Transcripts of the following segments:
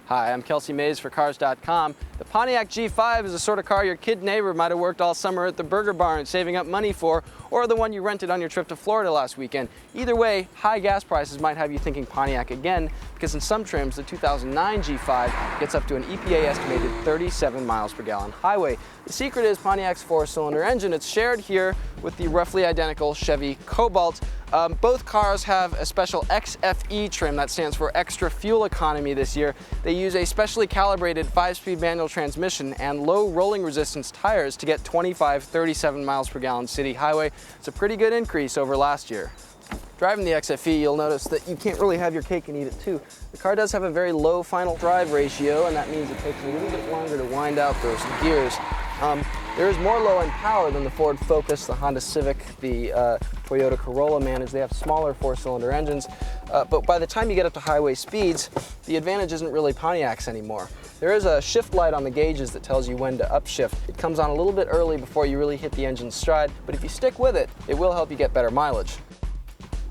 Hi, I'm Kelsey Mays for Cars.com. The Pontiac G5 is the sort of car your kid neighbor might have worked all summer at the Burger Barn saving up money for, or the one you rented on your trip to Florida last weekend. Either way, high gas prices might have you thinking Pontiac again, because in some trims, the 2009 G5 gets up to an EPA estimated 37 miles per gallon highway. The secret is Pontiac's four-cylinder engine. It's shared here with the roughly identical Chevy Cobalt. Both cars have a special XFE trim, that stands for extra fuel economy this year. They use a specially calibrated 5-speed manual transmission and low rolling resistance tires to get 37 miles per gallon city highway. It's a pretty good increase over last year. Driving the XFE, you'll notice that you can't really have your cake and eat it too. The car does have a very low final drive ratio, and that means it takes a little bit longer to wind out those gears. There is more low-end power than the Ford Focus, the Honda Civic, the Toyota Corolla manage. They have smaller four-cylinder engines, but by the time you get up to highway speeds, the advantage isn't really Pontiac's anymore. There is a shift light on the gauges that tells you when to upshift. It comes on a little bit early before you really hit the engine's stride, but if you stick with it, it will help you get better mileage.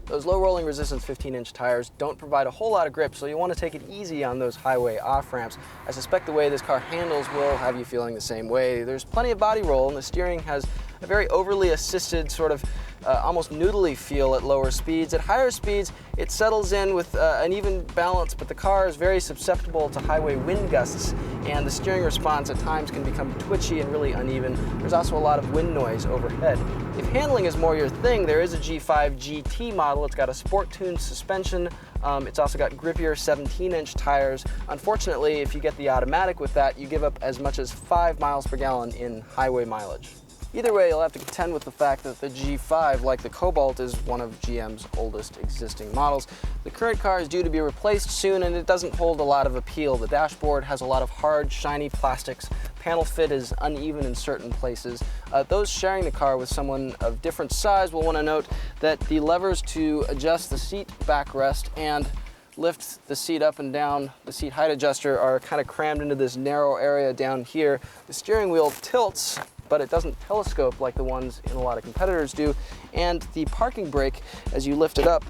Those low rolling resistance 15-inch tires don't provide a whole lot of grip, so you want to take it easy on those highway off-ramps. I suspect the way this car handles will have you feeling the same way. There's plenty of body roll, and the steering has a very overly assisted sort of almost noodly feel at lower speeds. At higher speeds, it settles in with an even balance, but the car is very susceptible to highway wind gusts, and the steering response at times can become twitchy and really uneven. There's also a lot of wind noise overhead. If handling is more your thing, there is a G5 GT model. It's got a sport-tuned suspension. It's also got grippier 17-inch tires. Unfortunately, if you get the automatic with that, you give up as much as 5 miles per gallon in highway mileage. Either way, you'll have to contend with the fact that the G5, like the Cobalt, is one of GM's oldest existing models. The current car is due to be replaced soon, and it doesn't hold a lot of appeal. The dashboard has a lot of hard, shiny plastics. Panel fit is uneven in certain places. Those sharing the car with someone of different size will want to note that the levers to adjust the seat backrest and lift the seat up and down, the seat height adjuster, are kind of crammed into this narrow area down here. The steering wheel tilts, but it doesn't telescope like the ones in a lot of competitors do, and the parking brake, as you lift it up,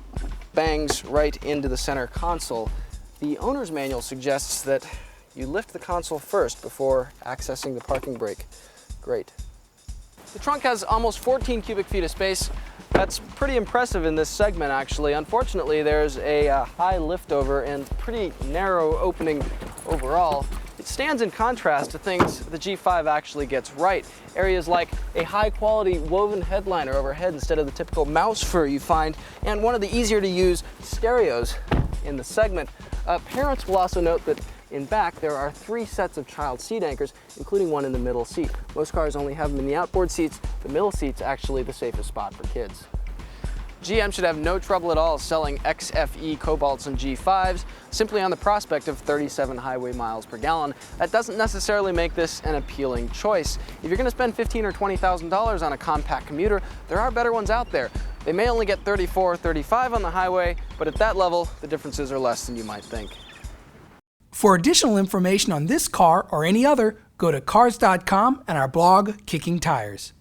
bangs right into the center console. The owner's manual suggests that you lift the console first before accessing the parking brake. Great. The trunk has almost 14 cubic feet of space. That's pretty impressive in this segment, actually. Unfortunately, there's a high liftover and pretty narrow opening overall. It stands in contrast to things the G5 actually gets right. Areas like a high-quality woven headliner overhead instead of the typical mouse fur you find, and one of the easier-to-use stereos in the segment. Parents will also note that in back, there are 3 sets of child seat anchors, including one in the middle seat. Most cars only have them in the outboard seats. The middle seat's actually the safest spot for kids. GM should have no trouble at all selling XFE Cobalts and G5s, simply on the prospect of 37 highway miles per gallon. That doesn't necessarily make this an appealing choice. If you're going to spend $15,000 or $20,000 on a compact commuter, there are better ones out there. They may only get 34 or 35 on the highway, but at that level, the differences are less than you might think. For additional information on this car or any other, go to Cars.com and our blog, Kicking Tires.